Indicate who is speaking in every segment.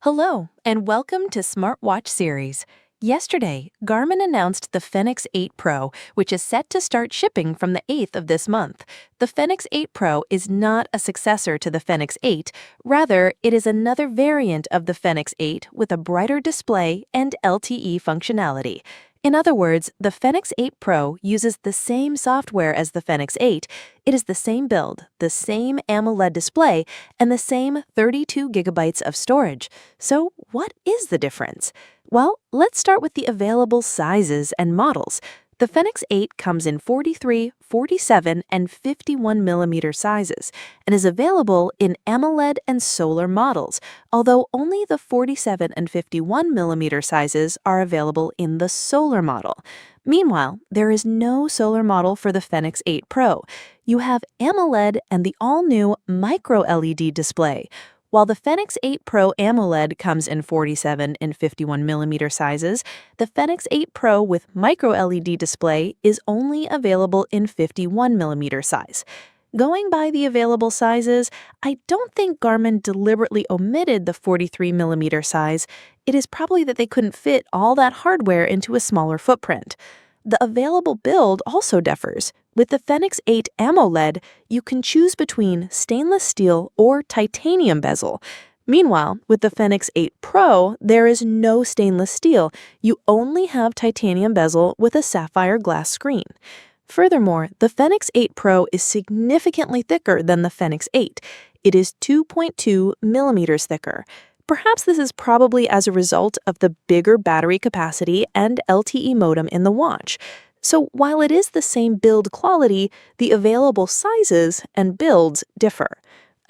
Speaker 1: Hello, and welcome to SmartWatch series. Yesterday, Garmin announced the Fenix 8 Pro, which is set to start shipping from the 8th of this month. The Fenix 8 Pro is not a successor to the Fenix 8. Rather, it is another variant of the Fenix 8 with a brighter display and LTE functionality. In other words, the Fenix 8 Pro uses the same software as the Fenix 8. It is the same build, the same AMOLED display, and the same 32 gigabytes of storage. So what is the difference? Well, let's start with the available sizes and models. The Fenix 8 comes in 43, 47, and 51 millimeter sizes and is available in AMOLED and solar models, although only the 47 and 51 millimeter sizes are available in the solar model. Meanwhile, there is no solar model for the Fenix 8 Pro. You have AMOLED and the all-new micro LED display. While the Fenix 8 Pro AMOLED comes in 47 and 51 millimeter sizes, the Fenix 8 Pro with micro LED display is only available in 51 millimeter size. Going by the available sizes, I don't think Garmin deliberately omitted the 43 millimeter size. It is probably that they couldn't fit all that hardware into a smaller footprint. The available build also differs. With the Fenix 8 AMOLED, you can choose between stainless steel or titanium bezel. Meanwhile, with the Fenix 8 Pro, there is no stainless steel. You only have titanium bezel with a sapphire glass screen. Furthermore, the Fenix 8 Pro is significantly thicker than the Fenix 8. It is 2.2 millimeters thicker. Perhaps this is probably as a result of the bigger battery capacity and LTE modem in the watch. So while it is the same build quality, the available sizes and builds differ.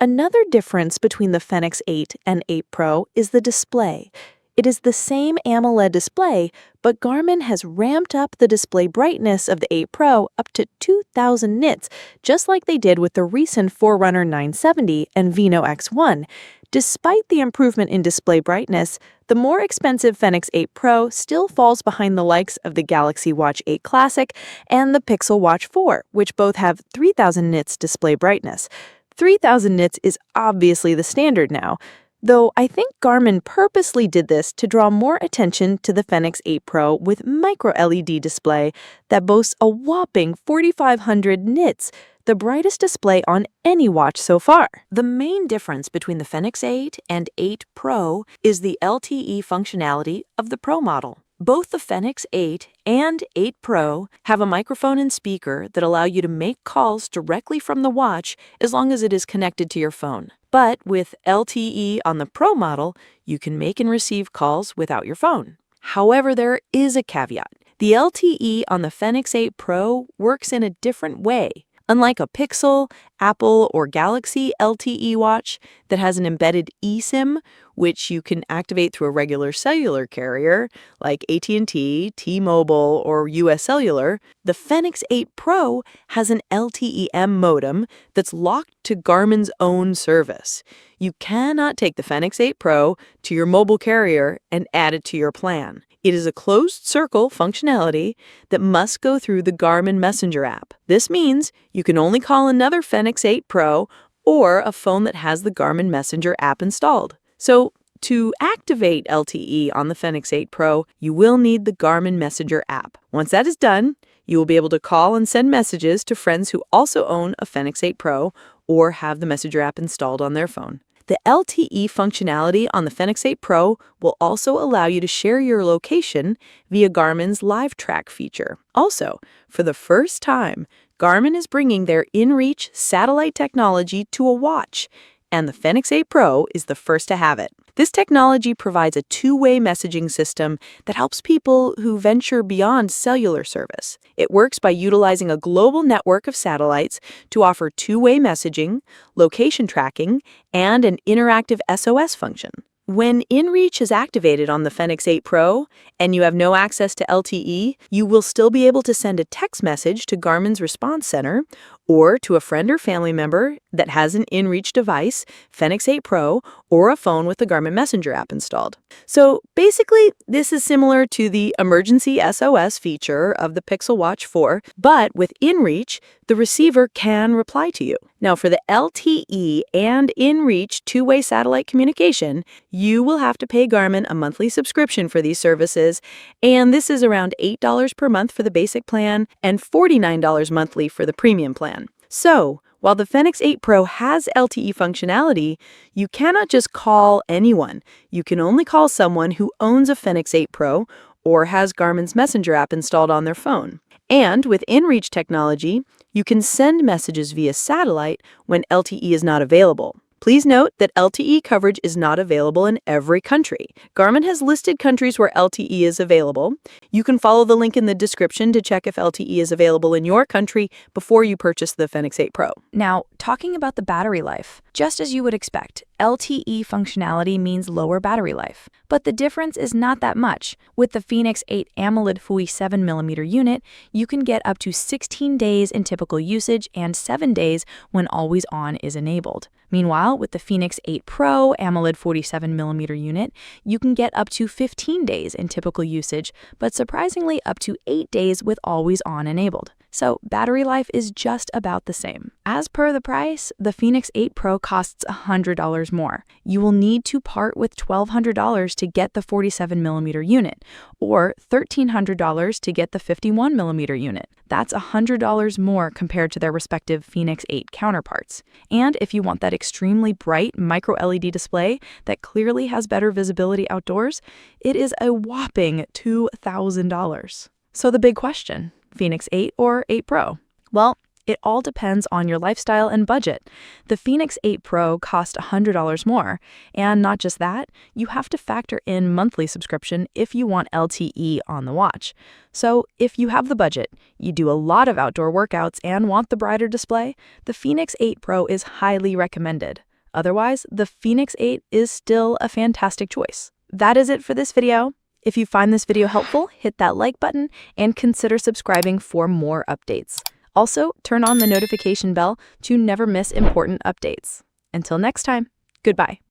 Speaker 1: Another difference between the Fenix 8 and 8 Pro is the display. It is the same AMOLED display, but Garmin has ramped up the display brightness of the 8 Pro up to 2000 nits, just like they did with the recent Forerunner 970 and Vino X1. Despite the improvement in display brightness, the more expensive Fenix 8 Pro still falls behind the likes of the Galaxy Watch 8 Classic and the Pixel Watch 4, which both have 3000 nits display brightness. 3000 nits is obviously the standard now, though I think Garmin purposely did this to draw more attention to the Fenix 8 Pro with micro LED display that boasts a whopping 4500 nits, the brightest display on any watch so far. The main difference between the Fenix 8 and 8 Pro is the LTE functionality of the Pro model. Both the Fenix 8 and 8 Pro have a microphone and speaker that allow you to make calls directly from the watch as long as it is connected to your phone. But with LTE on the Pro model, you can make and receive calls without your phone. However, there is a caveat. The LTE on the Fenix 8 Pro works in a different way. Unlike a Pixel, Apple, or Galaxy LTE watch that has an embedded eSIM, which you can activate through a regular cellular carrier like AT&T, T-Mobile, or US Cellular, the Fenix 8 Pro has an LTE-M modem that's locked to Garmin's own service. You cannot take the Fenix 8 Pro to your mobile carrier and add it to your plan. It is a closed-circle functionality that must go through the Garmin Messenger app. This means you can only call another Fenix 8 Pro or a phone that has the Garmin Messenger app installed. So, to activate LTE on the Fenix 8 Pro, you will need the Garmin Messenger app. Once that is done, you will be able to call and send messages to friends who also own a Fenix 8 Pro or have the Messenger app installed on their phone. The LTE functionality on the Fenix 8 Pro will also allow you to share your location via Garmin's Live Track feature. Also, for the first time, Garmin is bringing their inReach satellite technology to a watch, and the Fenix 8 Pro is the first to have it. This technology provides a two-way messaging system that helps people who venture beyond cellular service. It works by utilizing a global network of satellites to offer two-way messaging, location tracking, and an interactive SOS function. When inReach is activated on the Fenix 8 Pro and you have no access to LTE, you will still be able to send a text message to Garmin's response center
Speaker 2: or to a friend or family member that has an inReach device, Fenix 8 Pro, or a phone with the Garmin Messenger app installed. So basically, this is similar to the emergency SOS feature of the Pixel Watch 4, but with inReach, the receiver can reply to you. Now, for the LTE and inReach two-way satellite communication, you will have to pay Garmin a monthly subscription for these services, and this is around $8 per month for the basic plan and $49 monthly for the premium plan. So, while the Fenix 8 Pro has LTE functionality, you cannot just call anyone. You can only call someone who owns a Fenix 8 Pro or has Garmin's Messenger app installed on their phone. And with inReach technology, you can send messages via satellite when LTE is not available. Please note that LTE coverage is not available in every country. Garmin has listed countries where LTE is available. You can follow the link in the description to check if LTE is available in your country before you purchase the Fenix 8 Pro.
Speaker 1: Now, talking about the battery life, just as you would expect, LTE functionality means lower battery life. But the difference is not that much. With the Fenix 8 AMOLED 47mm unit, you can get up to 16 days in typical usage and 7 days when always on is enabled. Meanwhile, with the Fenix 8 Pro AMOLED 47mm unit, you can get up to 15 days in typical usage, but surprisingly up to 8 days with always on enabled. So battery life is just about the same. As per the price, the Fenix 8 Pro costs $100 more. You will need to part with $1,200 to get the 47mm unit, or $1,300 to get the 51mm unit. That's $100 more compared to their respective Fenix 8 counterparts. And if you want that extremely bright micro LED display that clearly has better visibility outdoors, it is a whopping $2,000. So the big question, Fenix 8 or 8 Pro? Well, it all depends on your lifestyle and budget. The Fenix 8 Pro cost $100 more, and not just that, you have to factor in monthly subscription if you want LTE on the watch. So if you have the budget, you do a lot of outdoor workouts and want the brighter display, the Fenix 8 Pro is highly recommended. Otherwise, the Fenix 8 is still a fantastic choice. That is it for this video. If you find this video helpful, hit that like button and consider subscribing for more updates. Also, turn on the notification bell to never miss important updates. Until next time, goodbye.